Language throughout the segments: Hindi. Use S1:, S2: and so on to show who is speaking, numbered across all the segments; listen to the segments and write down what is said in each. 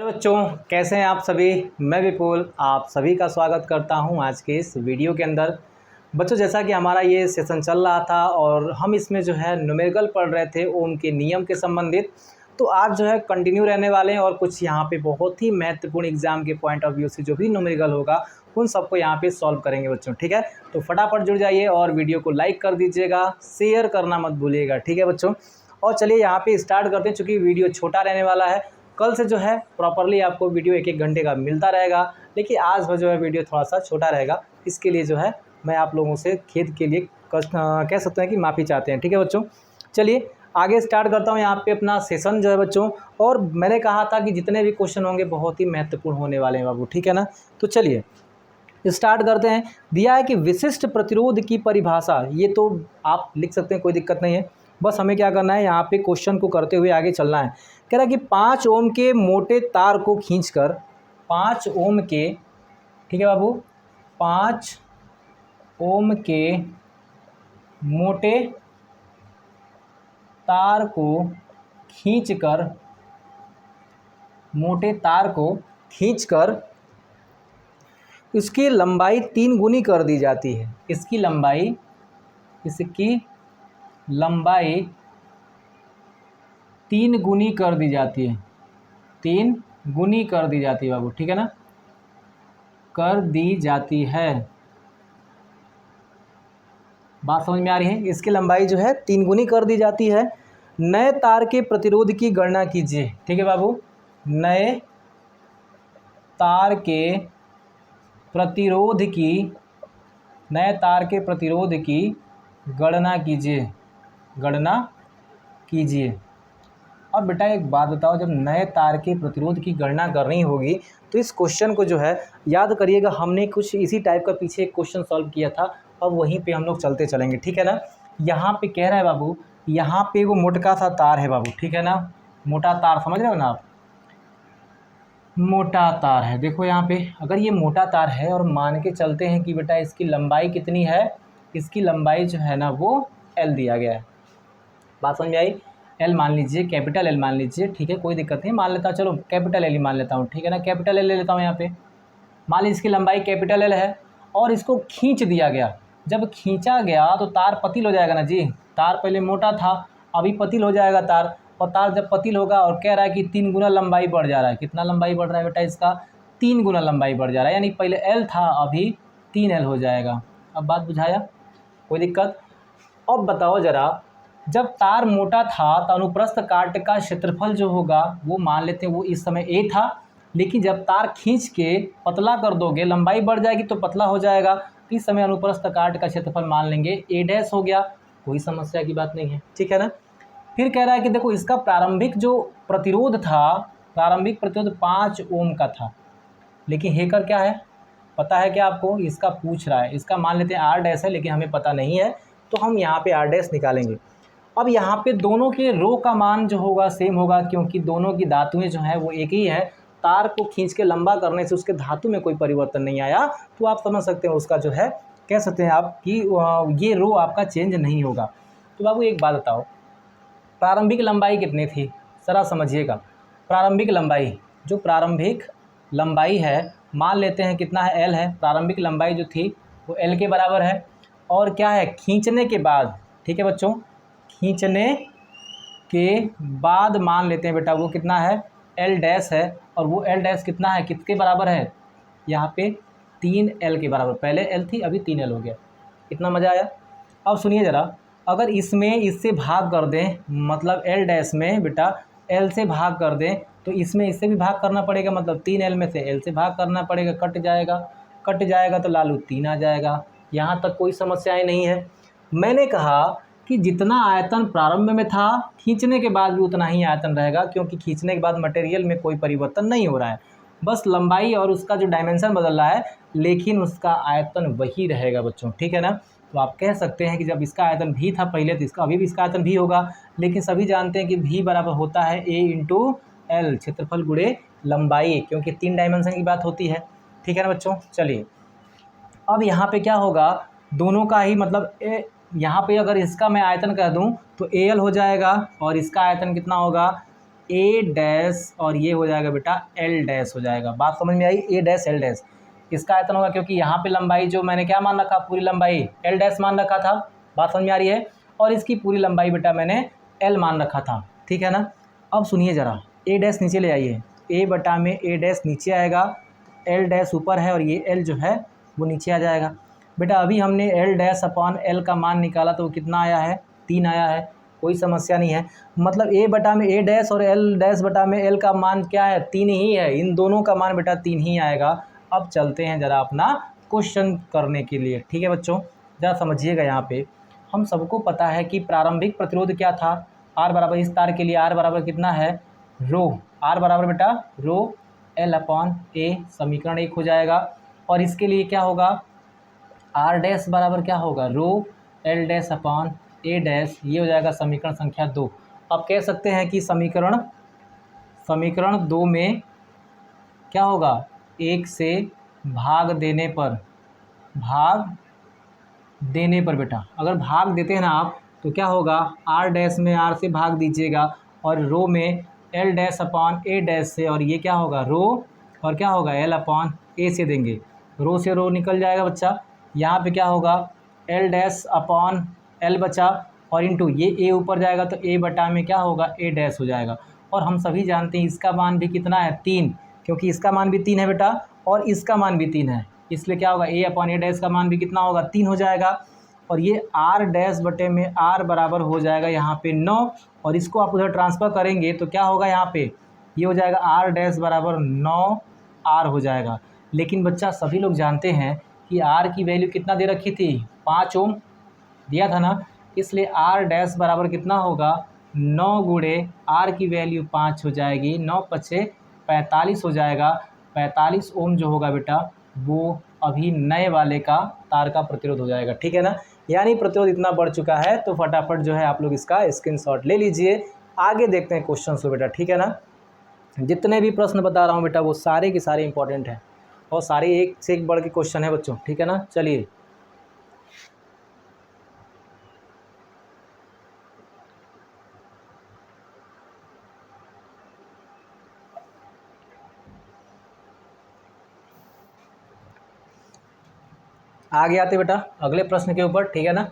S1: हेलो बच्चों, कैसे हैं आप सभी। मैं विपुल आप सभी का स्वागत करता हूं आज के इस वीडियो के अंदर। बच्चों, जैसा कि हमारा ये सेशन चल रहा था और हम इसमें जो है न्यूमेरिकल पढ़ रहे थे ओम के नियम के संबंधित, तो आज जो है कंटिन्यू रहने वाले हैं और कुछ यहाँ पे बहुत ही महत्वपूर्ण एग्जाम के पॉइंट ऑफ व्यू से जो भी न्यूमेरिकल होगा उन सबको यहाँ पे सॉल्व करेंगे बच्चों। ठीक है, तो फटाफट जुड़ जाइए और वीडियो को लाइक कर दीजिएगा, शेयर करना मत भूलिएगा। ठीक है बच्चों, और चलिए यहाँ पे स्टार्ट करते हैं। चूँकि वीडियो छोटा रहने वाला है, कल से जो है प्रॉपरली आपको वीडियो एक घंटे का मिलता रहेगा, लेकिन आज जो है वीडियो थोड़ा सा छोटा रहेगा। इसके लिए जो है मैं आप लोगों से खेद के लिए कह सकते हैं कि माफ़ी चाहते हैं। ठीक है बच्चों, चलिए आगे स्टार्ट करता हूँ यहाँ पे अपना सेशन जो है बच्चों। और मैंने कहा था कि जितने भी क्वेश्चन होंगे बहुत ही महत्वपूर्ण होने वाले हैं बाबू। ठीक है ना, तो चलिए स्टार्ट करते हैं। दिया है कि विशिष्ट प्रतिरोध की परिभाषा, ये तो आप लिख सकते हैं, कोई दिक्कत नहीं है। बस हमें क्या करना है, यहाँ पे क्वेश्चन को करते हुए आगे चलना है। कह रहा है कि 5 ओम के मोटे तार को खींचकर 5 ओम के, ठीक है बाबू, 5 ओम के मोटे तार को खींचकर इसकी लंबाई 3 गुनी कर दी जाती है। इसकी लंबाई 3 गुनी कर दी जाती है। 3 गुनी कर दी जाती है बाबू। ठीक है ना, कर दी जाती है। बात समझ में आ रही है। इसकी लंबाई जो है 3 गुनी कर दी जाती है। नए तार के प्रतिरोध की गणना कीजिए। ठीक है बाबू, नए तार के प्रतिरोध की गणना कीजिए। अब बेटा एक बात बताओ, जब नए तार के प्रतिरोध की गणना करनी होगी तो इस क्वेश्चन को जो है याद करिएगा, हमने कुछ इसी टाइप का पीछे एक क्वेश्चन सॉल्व किया था, अब वहीं पे हम लोग चलते चलेंगे। ठीक है ना, यहाँ पे कह रहा है बाबू, यहाँ पे वो मोटा सा तार है बाबू। ठीक है ना, मोटा तार समझ रहे हो ना आप, मोटा तार है। देखो यहाँ पे अगर ये मोटा तार है और मान के चलते हैं कि बेटा इसकी लंबाई कितनी है, इसकी लंबाई जो है ना वो L दिया गया है। बात समझ में आई। L मान लीजिए, कैपिटल L मान लीजिए। ठीक है, कोई दिक्कत नहीं, मान लेता हूँ, चलो कैपिटल L ही मान लेता हूँ। ठीक है ना, कैपिटल L ले लेता हूँ यहाँ पे। मान लीजिए इसकी लंबाई कैपिटल L है और इसको खींच दिया गया। जब खींचा गया तो तार पतली हो जाएगा ना जी। तार पहले मोटा था, अभी पतली हो जाएगा तार। और तार जब पतली होगा और कह रहा है कि 3 गुना लंबाई बढ़ जा रहा है। कितना लंबाई बढ़ रहा है बेटा इसका? 3 गुना लंबाई बढ़ जा रहा है, यानी पहले L था अभी 3L हो जाएगा। अब बात बुझाया, कोई दिक्कत? अब बताओ ज़रा, जब तार मोटा था तो अनुप्रस्थ काट का क्षेत्रफल जो होगा वो मान लेते हैं वो इस समय A था, लेकिन जब तार खींच के पतला कर दोगे, लंबाई बढ़ जाएगी तो पतला हो जाएगा, तो इस समय अनुप्रस्थ काट का क्षेत्रफल मान लेंगे A' हो गया। कोई समस्या की बात नहीं है। ठीक है ना। फिर कह रहा है कि देखो इसका प्रारंभिक जो प्रतिरोध था, प्रारंभिक प्रतिरोध 5 ओम का था, लेकिन हेकर क्या है पता है क्या आपको? इसका पूछ रहा है। इसका मान लेते हैं R' है, लेकिन हमें पता नहीं है तो हम यहाँ पे R' निकालेंगे। अब यहाँ पे दोनों के रो का मान जो होगा सेम होगा, क्योंकि दोनों की धातुएं जो हैं वो एक ही है। तार को खींच के लंबा करने से उसके धातु में कोई परिवर्तन नहीं आया, तो आप समझ सकते हैं उसका जो है, कह सकते हैं आप कि ये रो आपका चेंज नहीं होगा। तो बाबू एक बात बताओ, प्रारंभिक लंबाई कितनी थी ज़रा समझिएगा। प्रारंभिक लंबाई है, मान लेते हैं कितना है, L है। प्रारंभिक लंबाई जो थी वो L के बराबर है। और क्या है, खींचने के बाद, ठीक है बच्चों, खींचने के बाद मान लेते हैं बेटा वो कितना है, L' है। और वो L' कितना है, किसके बराबर है? यहाँ पे 3L के बराबर। पहले L थी, अभी 3L हो गया। इतना मज़ा आया। अब सुनिए ज़रा, अगर इसमें इससे भाग कर दें, मतलब L' में बेटा L से भाग कर दें, तो इसमें इससे भी भाग करना पड़ेगा, मतलब 3L में से L से भाग करना पड़ेगा। कट जाएगा तो लालू 3 आ जाएगा। यहाँ तक कोई समस्याएं नहीं है। मैंने कहा कि जितना आयतन प्रारंभ में था, खींचने के बाद भी उतना ही आयतन रहेगा, क्योंकि खींचने के बाद मटेरियल में कोई परिवर्तन नहीं हो रहा है, बस लंबाई और उसका जो डायमेंशन बदल रहा है, लेकिन उसका आयतन वही रहेगा बच्चों। ठीक है ना। तो आप कह सकते हैं कि जब इसका आयतन भी था पहले, तो इसका अभी भी इसका आयतन भी होगा, लेकिन सभी जानते हैं कि भी बराबर होता है A × L, क्षेत्रफल गुणे लंबाई, क्योंकि 3 डायमेंशन की बात होती है। ठीक है ना बच्चों। चलिए अब यहाँ पे क्या होगा, दोनों का ही मतलब यहाँ पे अगर इसका मैं आयतन कह दूँ तो AL हो जाएगा, और इसका आयतन कितना होगा, ए डैश और ये हो जाएगा बेटा एल डैश हो जाएगा। बात समझ में आई? ए डैश एल डैश इसका आयतन होगा, क्योंकि यहाँ पे लंबाई जो मैंने क्या मान रखा, पूरी लंबाई एल डैश मान रखा था। बात समझ में आ रही है? और इसकी पूरी लंबाई बेटा मैंने एल मान रखा था, ठीक है ना। अब सुनिए ज़रा, ए डैश नीचे ले आइए, ए बटा में ए डैश नीचे आएगा, एल डैश ऊपर है और ये एल जो है वो नीचे आ जाएगा। बेटा अभी हमने एल डैश अपॉन एल का मान निकाला तो वो कितना आया है? 3 आया है, कोई समस्या नहीं है। मतलब ए बटा में ए डैश और एल डैश बटा में एल का मान क्या है? 3 ही है। इन दोनों का मान बेटा 3 ही आएगा। अब चलते हैं ज़रा अपना क्वेश्चन करने के लिए, ठीक है बच्चों। ज़रा समझिएगा, यहाँ पे हम सबको पता है कि प्रारंभिक प्रतिरोध क्या था, आर बराबर, इस तार के लिए आर बराबर कितना है? रो। आर बराबर बेटा रो एल अपॉन ए, समीकरण 1 हो जाएगा। और इसके लिए क्या होगा? आर डैश बराबर क्या होगा? रो एल डैश अपॉन ए डैश, ये हो जाएगा समीकरण संख्या 2। अब कह सकते हैं कि समीकरण 2 में क्या होगा? 1 से भाग देने पर बेटा, अगर भाग देते हैं ना आप तो क्या होगा? आर डैश में आर से भाग दीजिएगा और रो में एल डैश अपॉन ए डैश से, और ये क्या होगा? रो और क्या होगा? एल अपॉन ए से देंगे। रो से रो निकल जाएगा बच्चा। यहाँ पे क्या होगा? एल डैश अपॉन एल बचा और इंटू ये ए ऊपर जाएगा तो ए बटा में क्या होगा? ए डैश हो जाएगा। और हम सभी जानते हैं इसका मान भी कितना है? 3, क्योंकि इसका मान भी 3 है बेटा और इसका मान भी 3 है, इसलिए क्या होगा? ए अपॉन ए डैश का मान भी कितना होगा? 3 हो जाएगा। और ये आर डैश बटे में आर बराबर हो जाएगा यहाँ पे 9, और इसको आप उधर ट्रांसफ़र करेंगे तो क्या होगा? यहाँ पे ये हो जाएगा आर डैश बराबर 9 आर हो जाएगा। लेकिन बच्चा सभी लोग जानते हैं कि आर की वैल्यू कितना दे रखी थी? 5 ओम दिया था ना, इसलिए आर डैश बराबर कितना होगा? 9 गुणे आर की वैल्यू 5 हो जाएगी, 9 पचे 45 हो जाएगा। 45 ओम जो होगा बेटा वो अभी नए वाले का तार का प्रतिरोध हो जाएगा, ठीक है ना। यानी प्रतिरोध इतना बढ़ चुका है तो फटाफट जो है आप लोग इसका स्क्रीनशॉट ले लीजिए। आगे देखते हैं क्वेश्चन को बेटा, ठीक है ना। जितने भी प्रश्न बता रहा हूँ बेटा वो सारे के सारे इंपॉर्टेंट हैं और सारे एक से एक बढ़ के क्वेश्चन है बच्चों, ठीक है ना। चलिए आगे आते बेटा अगले प्रश्न के ऊपर, ठीक है ना।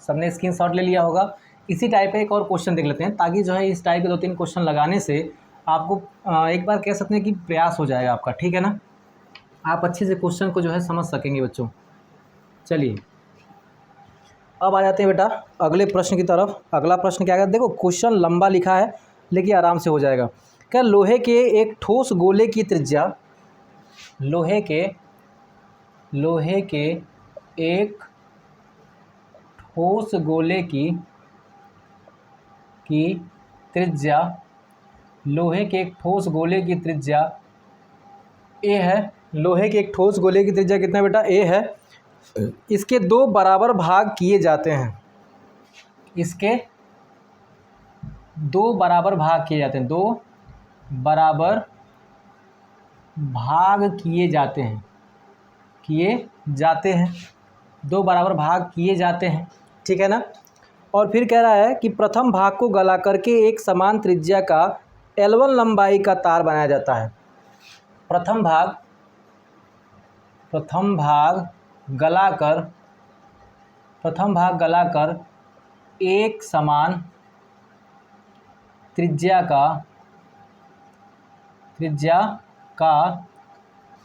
S1: सबने स्क्रीनशॉट ले लिया होगा। इसी टाइप का एक और क्वेश्चन देख लेते हैं, ताकि जो है इस टाइप के 2-3 क्वेश्चन लगाने से आपको एक बार कह सकते हैं कि प्रयास हो जाएगा आपका, ठीक है ना। आप अच्छे से क्वेश्चन को जो है समझ सकेंगे बच्चों। चलिए अब आ जाते हैं बेटा अगले प्रश्न की तरफ। अगला प्रश्न क्या है? देखो क्वेश्चन लंबा लिखा है लेकिन आराम से हो जाएगा। क्या लोहे के एक ठोस गोले की त्रिज्या, लोहे के एक ठोस गोले की त्रिज्या, लोहे के एक ठोस गोले की त्रिज्या ए है। लोहे के एक ठोस गोले की त्रिज्या कितना बेटा? ए है। इसके 2 बराबर भाग किए जाते हैं, इसके 2 बराबर भाग किए जाते हैं, 2 बराबर भाग किए जाते हैं, 2 बराबर भाग किए जाते हैं, ठीक है ना। और फिर कह रहा है कि प्रथम भाग को गला करके एक समान त्रिज्या का L1 लंबाई का तार बनाया जाता है। प्रथम भाग गलाकर एक समान त्रिज्या का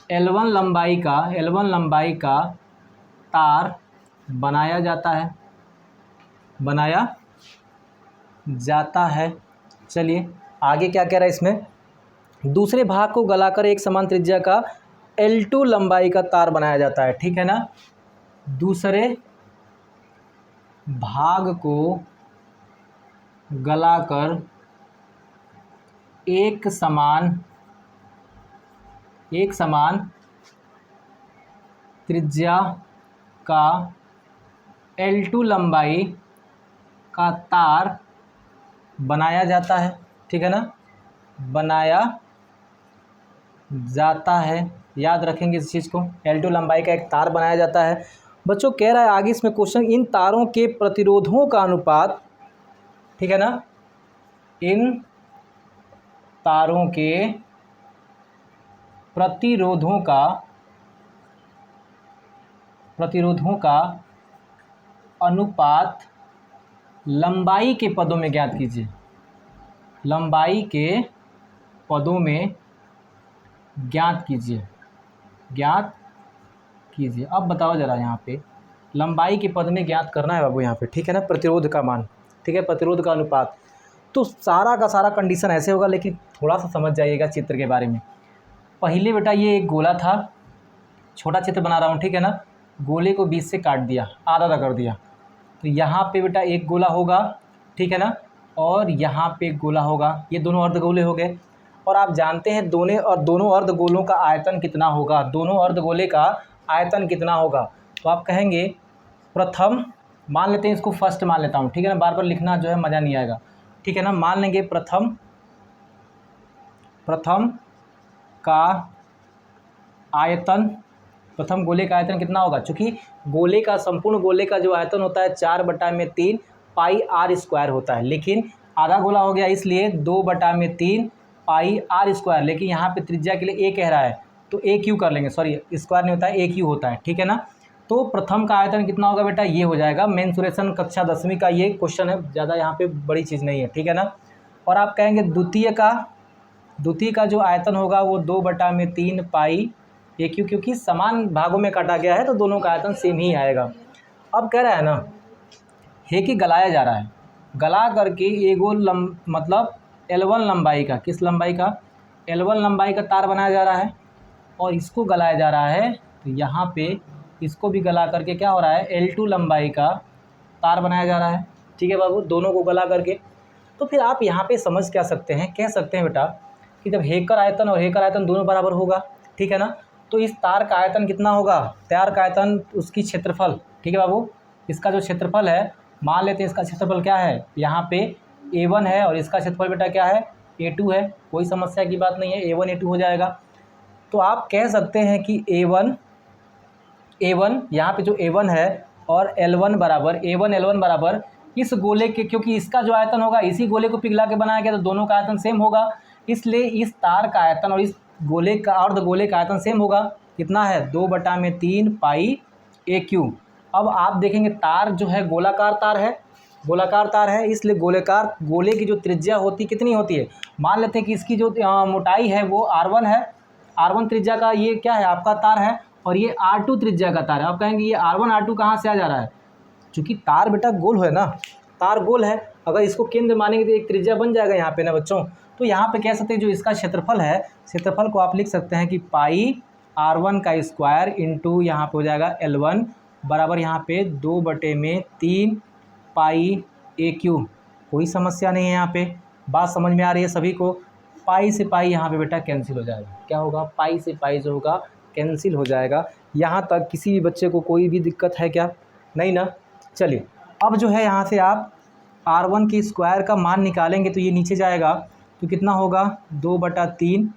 S1: L1 लंबाई का तार बनाया जाता है। चलिए आगे क्या कह रहा है इसमें? दूसरे भाग को गलाकर एक समान त्रिज्या का L2 लंबाई का तार बनाया जाता है, ठीक है ना। दूसरे भाग को गलाकर एक समान त्रिज्या का L2 लंबाई का तार बनाया जाता है, ठीक है ना, बनाया जाता है। याद रखेंगे इस चीज़ को, L2 लंबाई का एक तार बनाया जाता है। बच्चों कह रहा है आगे इसमें क्वेश्चन, इन तारों के प्रतिरोधों का अनुपात, ठीक है ना, इन तारों के प्रतिरोधों का अनुपात लंबाई के पदों में ज्ञात कीजिए। लंबाई के पदों में ज्ञात कीजिए। अब बताओ ज़रा यहाँ पे लंबाई के पद में ज्ञात करना है बाबू यहाँ पे, ठीक है ना, प्रतिरोध का मान, ठीक है, प्रतिरोध का अनुपात। तो सारा का सारा कंडीशन ऐसे होगा, लेकिन थोड़ा सा समझ जाइएगा चित्र के बारे में। पहले बेटा ये एक गोला था, छोटा चित्र बना रहा हूँ, ठीक है ना। गोले को बीच से काट दिया, आधा कर दिया, तो यहाँ पे बेटा एक गोला होगा, ठीक है ना, और यहाँ पे एक गोला होगा। ये दोनों अर्धगोले हो गए। और आप जानते हैं दोनों अर्धगोलों का आयतन कितना होगा, दोनों अर्धगोले का आयतन कितना होगा। तो आप कहेंगे प्रथम, मान लेते हैं इसको फर्स्ट मान लेता हूँ, ठीक है ना, बार बार लिखना जो है मज़ा नहीं आएगा, ठीक है ना। मान लेंगे प्रथम का आयतन, प्रथम गोले का आयतन कितना होगा, चूँकि गोले का संपूर्ण गोले का जो आयतन होता है 4/3 पाई आर स्क्वायर होता है, लेकिन आधा गोला हो गया इसलिए 2/3 पाई आर स्क्वायर, लेकिन यहाँ पे त्रिज्या के लिए ए कह रहा है तो ए क्यू कर लेंगे, सॉरी स्क्वायर नहीं होता है, ए क्यू होता है, ठीक है ना। तो प्रथम का आयतन कितना होगा बेटा, ये हो जाएगा। मेंसुरेशन कक्षा 10वीं का ये क्वेश्चन है, ज़्यादा यहाँ पे बड़ी चीज़ नहीं है, ठीक है ना। और आप कहेंगे द्वितीय का जो आयतन होगा वो 2/3 पाई ए क्यू, क्योंकि समान भागों में काटा गया है तो दोनों का आयतन सेम ही आएगा। अब कह रहा है ना है कि गलाया जा रहा है, गला करके एगो मतलब L1 लंबाई का, किस लंबाई का, L1 लंबाई का तार बनाया जा रहा है और इसको गलाया जा रहा है। तो यहाँ पे इसको भी गला करके क्या हो रहा है, L2 लंबाई का तार बनाया जा रहा है, ठीक है बाबू, दोनों को गला करके। तो फिर आप यहाँ पे समझ क्या सकते हैं, कह सकते हैं बेटा कि जब हेकर आयतन और हेकर आयतन दोनों बराबर होगा, ठीक है ना, तो इस तार का आयतन कितना होगा, तार का आयतन उसकी क्षेत्रफल, ठीक है बाबू, इसका जो क्षेत्रफल है, मान लेते हैं इसका क्षेत्रफल क्या है, यहाँ पे A1 है और इसका क्षेत्रफल बेटा क्या है, A2 है, कोई समस्या की बात नहीं है, A1 A2 हो जाएगा। तो आप कह सकते हैं कि A1 यहाँ पे जो A1 है और L1 बराबर, A1 L1 बराबर इस गोले के, क्योंकि इसका जो आयतन होगा इसी गोले को पिघला के बनाया गया तो दोनों का आयतन सेम होगा, इसलिए इस तार का आयतन और इस गोले का अर्धगोले का आयतन सेम होगा। कितना है, 2/3 पाई ए क्यू। अब आप देखेंगे तार जो है गोलाकार तार है, इसलिए गोले की जो त्रिज्या होती कितनी होती है, मान लेते हैं कि इसकी जो मोटाई है वो R1 है, R1 त्रिज्या का ये क्या है आपका तार है, और ये R2 त्रिज्या का तार है। आप कहेंगे ये R1 R2 कहाँ से आ जा रहा है, चूँकि तार बेटा गोल है ना, तार गोल है, अगर इसको केंद्र मानेंगे तो एक त्रिज्या बन जाएगा यहाँ पे ना बच्चों। तो यहाँ पे कह सकते हैं जो इसका क्षेत्रफल है, क्षेत्रफल को आप लिख सकते हैं कि पाई R1 का स्क्वायर इंटू यहाँ पे हो जाएगा L1 बराबर यहाँ पे 2/3 पाई ए क्यू। कोई समस्या नहीं है यहाँ पे, बात समझ में आ रही है सभी को। पाई से पाई यहाँ पे बेटा कैंसिल हो जाएगा, क्या होगा, पाई से पाई जो होगा कैंसिल हो जाएगा। यहाँ तक किसी भी बच्चे को कोई भी दिक्कत है क्या, नहीं ना। चलिए अब जो है यहाँ से आप R1 के स्क्वायर का मान निकालेंगे तो ये नीचे जाएगा, तो कितना होगा 2/3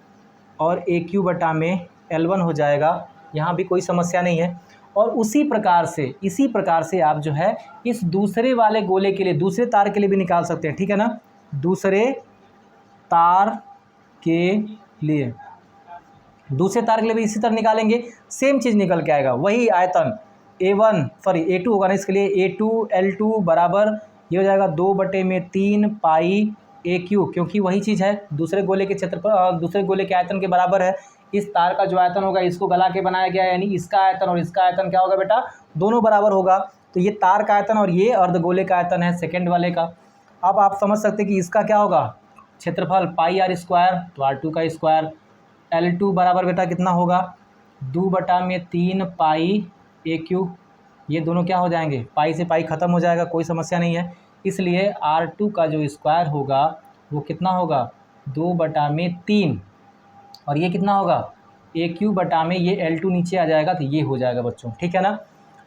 S1: और ए क्यू बटा में L1 हो जाएगा, यहाँ भी कोई समस्या नहीं है। और इसी प्रकार से आप जो है इस दूसरे वाले गोले के लिए, दूसरे तार के लिए भी निकाल सकते हैं, ठीक है ना। दूसरे तार के लिए भी इसी तरह निकालेंगे, सेम चीज़ निकल के आएगा, वही आयतन A2 होगा ना, इसके लिए A2 L2 बराबर ये हो जाएगा 2/3 पाई ए क्यू, क्योंकि वही चीज़ है, दूसरे गोले के क्षेत्रफल दूसरे गोले के आयतन के बराबर है। इस तार का जो आयतन होगा इसको गला के बनाया गया है, यानी इसका आयतन और इसका आयतन क्या होगा बेटा, दोनों बराबर होगा। तो ये तार का आयतन और ये अर्धगोले का आयतन है सेकेंड वाले का। अब आप समझ सकते हैं कि इसका क्या होगा, क्षेत्रफल पाई आर स्क्वायर, तो R2 का स्क्वायर, L2 बराबर बेटा कितना होगा 2/3 पाई ए क्यू। ये दोनों क्या हो जाएंगे, पाई से पाई ख़त्म हो जाएगा, कोई समस्या नहीं है। इसलिए R2 का जो स्क्वायर होगा वो कितना होगा 2/3, और ये कितना होगा ए क्यू बटा में ये L2 नीचे आ जाएगा, तो ये हो जाएगा बच्चों, ठीक है ना।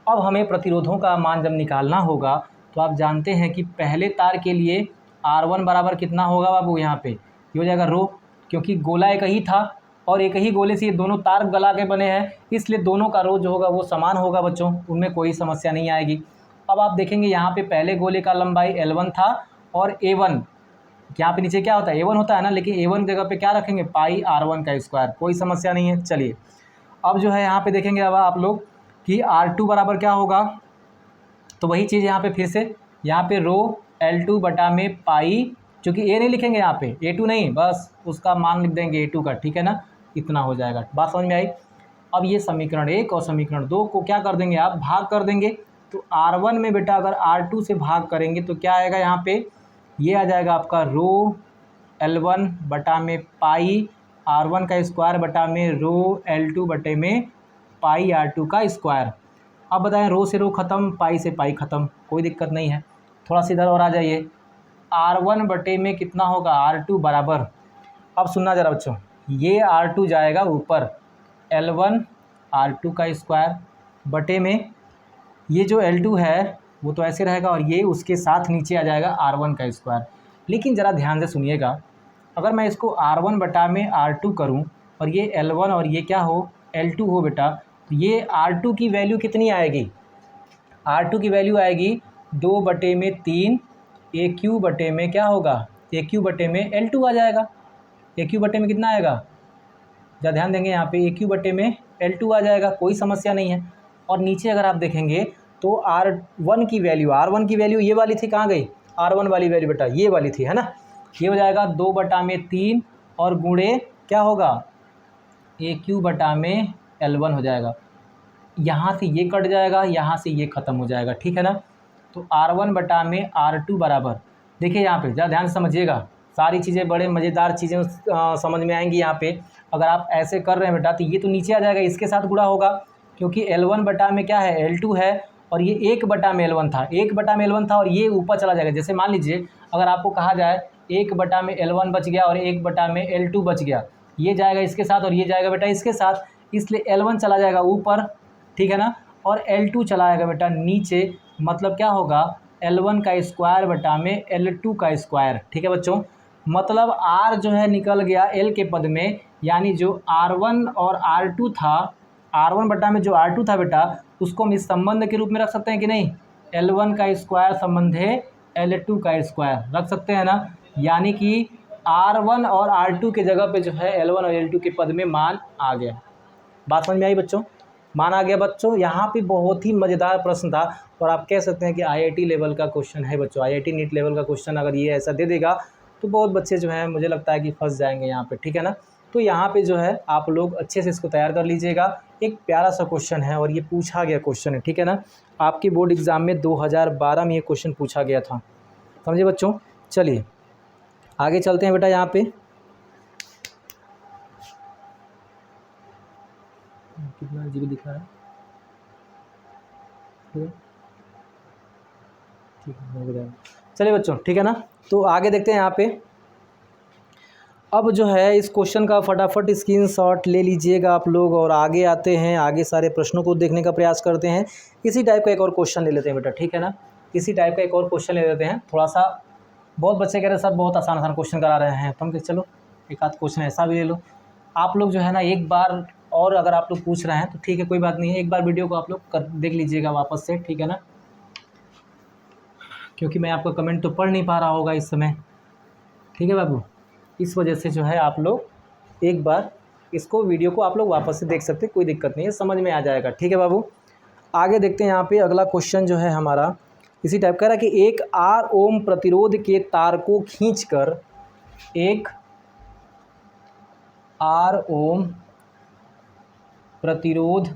S1: अब हमें प्रतिरोधों का मान जब निकालना होगा तो आप जानते हैं कि पहले तार के लिए R1 बराबर कितना होगा बाबू, यहाँ पे ये हो जाएगा रो, क्योंकि गोला एक ही था और एक ही गोले से ये दोनों तार गला के बने हैं, इसलिए दोनों का रो जो होगा वो समान होगा बच्चों, उनमें कोई समस्या नहीं आएगी। अब आप देखेंगे यहाँ पे पहले गोले का लंबाई L1 था और A1 यहाँ पे नीचे क्या होता है A1 होता है ना, लेकिन A1 जगह पे क्या रखेंगे पाई R1 का स्क्वायर, कोई समस्या नहीं है। चलिए अब जो है यहाँ पे देखेंगे अब आप लोग कि R2 बराबर क्या होगा, तो वही चीज़ यहाँ पे फिर से यहाँ पे रो L2 बटा में पाई, चूँकि A नहीं लिखेंगे यहाँ पे A2 नहीं, बस उसका मान लिख देंगे A2 का, ठीक है ना, इतना हो जाएगा। बात समझ में आई। अब ये समीकरण 1 और समीकरण 2 को क्या कर देंगे आप भाग कर देंगे, तो R1 में बेटा अगर R2 से भाग करेंगे तो क्या आएगा यहाँ पे, ये आ जाएगा आपका रो L1 बटा में पाई R1 का स्क्वायर बटा में रो L2 बटे में पाई R2 का स्क्वायर। अब बताएं रो से रो ख़त्म, पाई से पाई ख़त्म, कोई दिक्कत नहीं है। थोड़ा सा इधर और आ जाइए, R1 बटे में कितना होगा R2 बराबर, अब सुनना ज़रा बच्चों, ये R2 जाएगा ऊपर L1 R2 का स्क्वायर बटे में ये जो L2 है वो तो ऐसे रहेगा और ये उसके साथ नीचे आ जाएगा R1 का स्क्वायर। लेकिन ज़रा ध्यान से सुनिएगा, अगर मैं इसको R1 बटा में R2 करूं और ये L1 और ये क्या हो L2 हो बेटा, तो ये R2 की वैल्यू कितनी आएगी, R2 की वैल्यू आएगी 2 बटे में 3 AQ बटे में क्या होगा AQ बटे में L2 आ जाएगा। AQ बटे में कितना आएगा, जरा ध्यान देंगे यहाँ पे AQ बटे में L2 आ जाएगा, कोई समस्या नहीं है। और नीचे अगर आप देखेंगे तो R1 की वैल्यू ये वाली थी, कहाँ गई R1 वाली वैल्यू बेटा, ये वाली थी, है ना, ये हो जाएगा 2 बटा में 3 और गुणे क्या होगा AQ बटा में L1 हो जाएगा। यहाँ से ये कट जाएगा, यहाँ से ये ख़त्म हो जाएगा, ठीक है ना। तो R1 बटा में R2 बराबर, देखिए यहाँ पे ज़रा ध्यान से समझिएगा, सारी चीज़ें बड़े मज़ेदार चीज़ें समझ में आएंगी यहाँ पे। अगर आप ऐसे कर रहे हैं बेटा तो ये तो नीचे आ जाएगा, इसके साथ गुणा होगा, क्योंकि L1 बटा में क्या है L2 है और ये 1 बटा में L1 था, 1 बटा में L1 था और ये ऊपर चला जाएगा। जैसे मान लीजिए अगर आपको कहा जाए 1 बटा में L1 बच गया और 1 बटा में L2 बच गया, ये जाएगा इसके साथ और ये जाएगा बेटा इसके साथ, इसलिए L1 चला जाएगा ऊपर, ठीक है ना, और L2 चला जाएगा बेटा नीचे, मतलब क्या होगा L1 का स्क्वायर बटा में L2 का स्क्वायर, ठीक है बच्चों। मतलब R जो है निकल गया L के पद में, यानी जो R1 और R2 था, R1 बटा में जो R2 था बेटा, उसको हम इस संबंध के रूप में रख सकते हैं कि नहीं, L1 का स्क्वायर संबंध है L2 का स्क्वायर, रख सकते हैं ना। यानी कि R1 और R2 के जगह पे जो है L1 और L2 के पद में मान आ गया। बात समझ में आई बच्चों, मान आ गया बच्चों। यहाँ पे बहुत ही मज़ेदार प्रश्न था और आप कह सकते हैं कि IIT लेवल का क्वेश्चन है बच्चों, IIT नीट लेवल का क्वेश्चन अगर ये ऐसा दे देगा तो बहुत बच्चे जो हैं मुझे लगता है कि फंस जाएंगे यहाँ पे, ठीक है ना। तो यहाँ पे जो है आप लोग अच्छे से इसको तैयार कर लीजिएगा, एक प्यारा सा क्वेश्चन है और ये पूछा गया क्वेश्चन है, ठीक है ना, आपके बोर्ड एग्ज़ाम में 2012 में ये क्वेश्चन पूछा गया था, समझे बच्चों। चलिए आगे चलते हैं बेटा, यहाँ पे कितना GB दिख रहा है, ठीक है, चलिए बच्चों, ठीक है ना। तो आगे देखते हैं यहाँ पे, अब जो है इस क्वेश्चन का फटाफट स्क्रीनशॉट ले लीजिएगा आप लोग और आगे आते हैं, आगे सारे प्रश्नों को देखने का प्रयास करते हैं। इसी टाइप का एक और क्वेश्चन ले लेते हैं बेटा, ठीक है ना, इसी टाइप का एक और क्वेश्चन ले लेते हैं। थोड़ा सा बहुत बच्चे कह रहे हैं सर बहुत आसान आसान क्वेश्चन करा रहे हैं, तो हम चलो एक आध क्वेश्चन ऐसा भी ले लो। आप लोग जो है ना एक बार और अगर आप लोग पूछ रहे हैं तो ठीक है, कोई बात नहीं है, एक बार वीडियो को आप लोग देख लीजिएगा वापस से, ठीक है ना, क्योंकि मैं आपका कमेंट तो पढ़ नहीं पा रहा होगा इस समय, ठीक है बाबू, इस वजह से जो है आप लोग एक बार इसको वीडियो को आप लोग वापस से देख सकते हैं, कोई दिक्कत नहीं है, समझ में आ जाएगा, ठीक है बाबू। आगे देखते हैं यहाँ पे अगला क्वेश्चन जो है हमारा इसी टाइप का रहा कि एक R ओम प्रतिरोध के तार को खींचकर, एक R ओम प्रतिरोध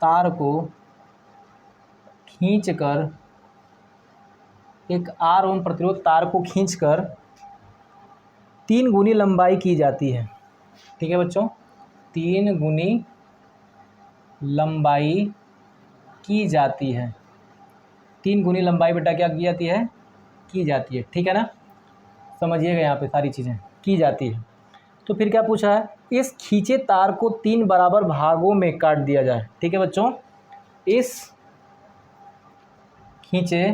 S1: तार को खींचकर, एक R ओम प्रतिरोध तार को खींचकर 3 गुनी लंबाई की जाती है, ठीक है बच्चों, 3 गुनी लंबाई की जाती है, 3 गुनी लंबाई बेटा क्या की जाती है, की जाती है, ठीक है ना, समझिएगा यहाँ पे सारी चीज़ें की जाती है। तो फिर क्या पूछा है, इस खींचे तार को 3 बराबर भागों में काट दिया जाए, ठीक है बच्चों, इस खींचे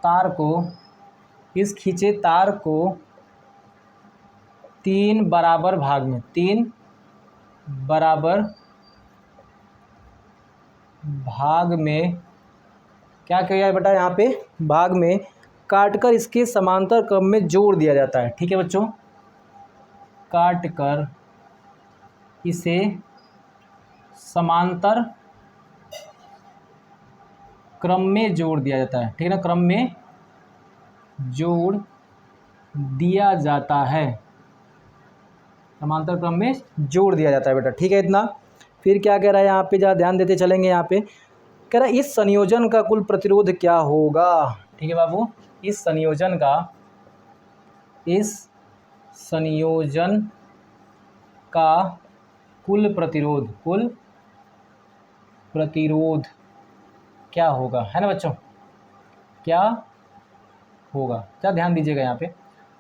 S1: तार को, इस खींचे तार को 3 बराबर भाग में, 3 बराबर भाग में क्या किया है बेटा, यहाँ पे भाग में काटकर इसके समांतर क्रम में जोड़ दिया जाता है। ठीक है बच्चों, काटकर इसे समांतर क्रम में जोड़ दिया जाता है। ठीक है ना, क्रम में जोड़ दिया जाता है, समांतर क्रम में जोड़ दिया जाता है बेटा। ठीक है इतना। फिर क्या कह रहा है यहाँ पे, जरा ध्यान देते चलेंगे। यहाँ पे कह रहा है इस संयोजन का कुल प्रतिरोध क्या होगा। ठीक है बाबू, इस संयोजन का कुल प्रतिरोध क्या होगा, है ना बच्चों, क्या होगा। क्या ध्यान दीजिएगा, यहाँ पे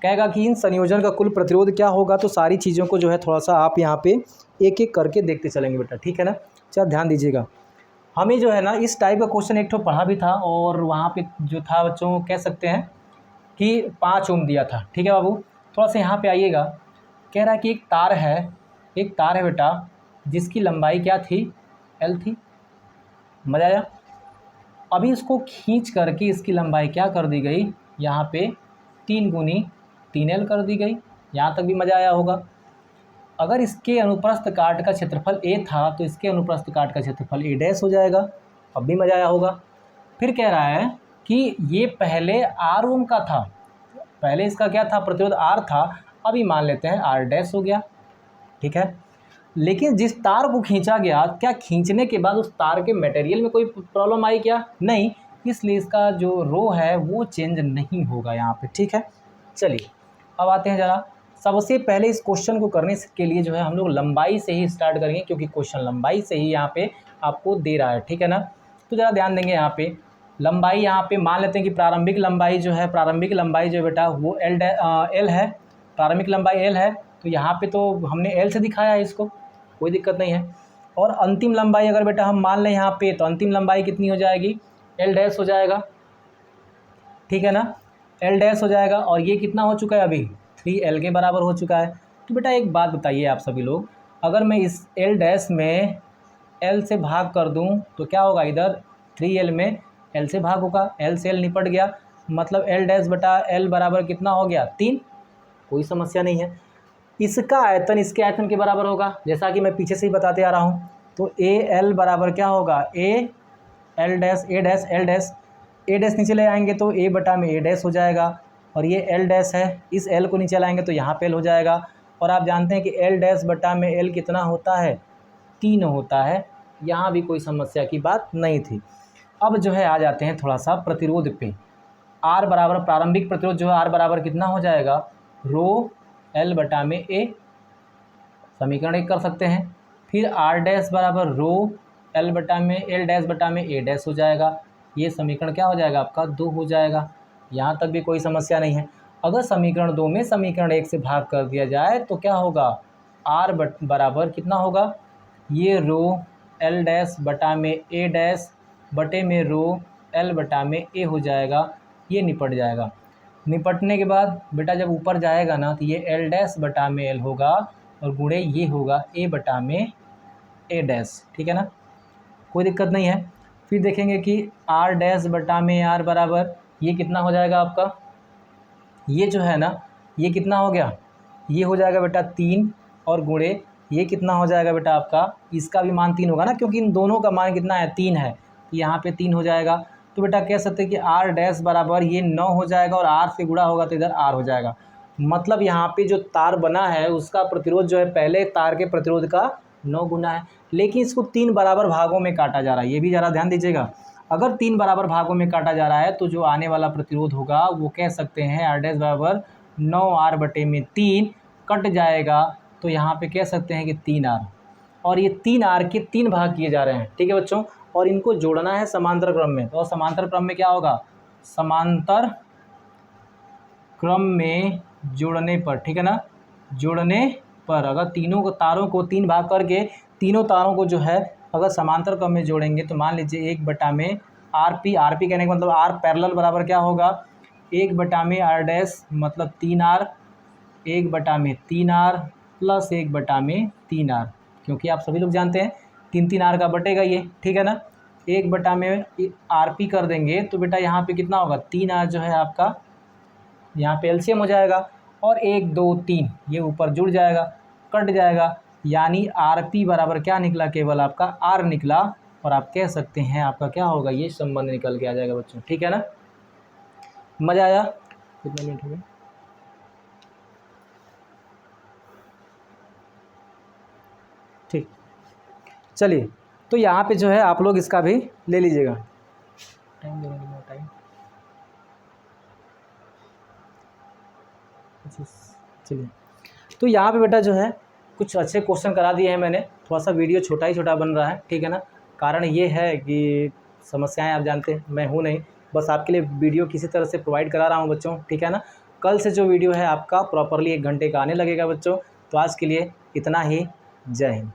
S1: कहेगा कि इन संयोजन का कुल प्रतिरोध क्या होगा। तो सारी चीज़ों को जो है थोड़ा सा आप यहाँ पे एक एक करके देखते चलेंगे बेटा। ठीक है ना, चल ध्यान दीजिएगा। हमें जो है ना इस टाइप का क्वेश्चन एक ठो पढ़ा भी था, और वहाँ पे जो था बच्चों, कह सकते हैं कि 5 ओम दिया था। ठीक है बाबू, थोड़ा सा यहाँ पे आइएगा। कह रहा है कि एक तार है बेटा, जिसकी लंबाई क्या थी, L थी। मजा आया। अभी इसको खींच करके इसकी लंबाई क्या कर दी गई, यहाँ पे 3 गुनी 3L कर दी गई। यहाँ तक भी मज़ा आया होगा। अगर इसके अनुप्रस्थ काट का क्षेत्रफल A था, तो इसके अनुप्रस्थ काट का क्षेत्रफल A डैश हो जाएगा। अब भी मज़ा आया होगा। फिर कह रहा है कि ये पहले R ओम का था, पहले इसका क्या था, प्रतिरोध R था, अभी मान लेते हैं R डैश हो गया। ठीक है, लेकिन जिस तार को खींचा गया, क्या खींचने के बाद उस तार के मटेरियल में कोई प्रॉब्लम आई क्या, नहीं, इसलिए इसका जो रो है वो चेंज नहीं होगा यहाँ पे। ठीक है, चलिए अब आते हैं जरा। सबसे पहले इस क्वेश्चन को करने के लिए जो है हम लोग लंबाई से ही स्टार्ट करेंगे, क्योंकि क्वेश्चन लंबाई से ही यहाँ पे आपको दे रहा है। ठीक है ना, तो ज़रा ध्यान देंगे। यहाँ पे लंबाई, यहाँ पे मान लेते हैं कि प्रारंभिक लंबाई जो है बेटा वो L है, प्रारंभिक लंबाई L है। तो यहाँ पे तो हमने L से दिखाया है इसको, कोई दिक्कत नहीं है। और अंतिम लंबाई अगर बेटा हम मान लें यहाँ पे, तो अंतिम लंबाई कितनी हो जाएगी, L डैश हो जाएगा। ठीक है ना, L डैश हो जाएगा। और ये कितना हो चुका है, अभी 3L के बराबर हो चुका है। तो बेटा एक बात बताइए आप सभी लोग, अगर मैं इस L डैश में L से भाग कर दूं तो क्या होगा, इधर 3L में L से भाग होगा, L से L निपट गया, मतलब L डैश बटा L बराबर कितना हो गया, 3। कोई समस्या नहीं है। इसका आयतन इसके आयतन के बराबर होगा, जैसा कि मैं पीछे से ही बताते आ रहा हूँ। तो AL बराबर क्या होगा, A डैश A डैश नीचे ले आएंगे तो A बटा में A डैश हो जाएगा। और ये L डैश है, इस L को नीचे लाएंगे तो यहाँ पे L हो जाएगा। और आप जानते हैं कि L डैश बटा में L कितना होता है, 3 होता है। यहाँ भी कोई समस्या की बात नहीं थी। अब जो है आ जाते हैं थोड़ा सा प्रतिरोध पे। R बराबर प्रारंभिक प्रतिरोध जो है R बराबर कितना हो जाएगा, रो L बटा में A, समीकरण 1 कर सकते हैं। फिर R डैश बराबर रो L बटा में L डैश बटा में A डैश हो जाएगा। ये समीकरण क्या हो जाएगा आपका, 2 हो जाएगा। यहाँ तक भी कोई समस्या नहीं है। अगर समीकरण 2 में समीकरण 1 से भाग कर दिया जाए तो क्या होगा, R बराबर कितना होगा, ये रो L डैश बटा में A डैश बटे में रो L बटा में A हो जाएगा। ये निपट जाएगा। निपटने के बाद बेटा जब ऊपर जाएगा ना, तो ये L डैश बटा में L होगा, और गुणे ये होगा A बटा में A डैश। ठीक है ना, कोई दिक्कत नहीं है। फिर देखेंगे कि R डैश बटा में R बराबर ये कितना हो जाएगा आपका, ये जो है ना ये कितना हो गया, ये हो जाएगा बेटा 3, और गुणे ये कितना हो जाएगा बेटा आपका, इसका भी मान 3 होगा ना, क्योंकि इन दोनों का मान कितना है, 3 है। यहाँ पे 3 हो जाएगा। तो बेटा कह सकते हैं कि R डैश बराबर ये 9 हो जाएगा, और R से गुणा होगा तो इधर R हो जाएगा। मतलब यहाँ पे जो तार बना है उसका प्रतिरोध जो है पहले तार के प्रतिरोध का 9 गुना है। लेकिन इसको 3 बराबर भागों में काटा जा रहा है, ये भी ज़रा ध्यान दीजिएगा। अगर 3 बराबर भागों में काटा जा रहा है तो जो आने वाला प्रतिरोध होगा वो कह सकते हैं R डैश बराबर 9R बटे में 3 कट जाएगा, तो यहाँ पे कह सकते हैं कि 3R। और ये 3R के 3 भाग किए जा रहे हैं। ठीक है बच्चों, और इनको जोड़ना है समांतर क्रम में। तो समांतर क्रम में क्या होगा, समांतर क्रम में जोड़ने पर, ठीक है ना, जोड़ने पर अगर तीनों को तारों को 3 भाग करके तीनों तारों को जो है अगर समांतर क्रम में जोड़ेंगे तो मान लीजिए 1 बटा में RP कहने का मतलब R पैरेलल बराबर क्या होगा, 1 बटा में R डैश मतलब 3R, 1 बटा में 3R प्लस 1 बटा में 3R, क्योंकि आप सभी लोग जानते हैं 3 3 R का बटेगा ये। ठीक है ना, 1 बटा में RP कर देंगे तो बेटा यहाँ पे कितना होगा 3R जो है आपका यहाँ पे एलसीएम हो जाएगा और 1 2 3 ये ऊपर जुड़ जाएगा, कट जाएगा, यानी RP बराबर क्या निकला, केवल आपका R निकला। और आप कह सकते हैं आपका क्या होगा, ये संबंध निकल के आ जाएगा बच्चों। ठीक है ना, मज़ा आया? कितने मिनट हो गए? ठीक, चलिए तो यहाँ पे जो है आप लोग इसका भी ले लीजिएगा। टाइम देना कितना टाइम? चलिए तो यहाँ पे बेटा जो है कुछ अच्छे क्वेश्चन करा दिए हैं मैंने, थोड़ा सा वीडियो छोटा ही छोटा बन रहा है। ठीक है ना, कारण ये है कि समस्याएं आप जानते हैं मैं हूँ नहीं, बस आपके लिए वीडियो किसी तरह से प्रोवाइड करा रहा हूँ बच्चों। ठीक है ना, कल से जो वीडियो है आपका प्रॉपरली 1 घंटे का आने लगेगा बच्चों। तो आज के लिए इतना ही, जय हिंद।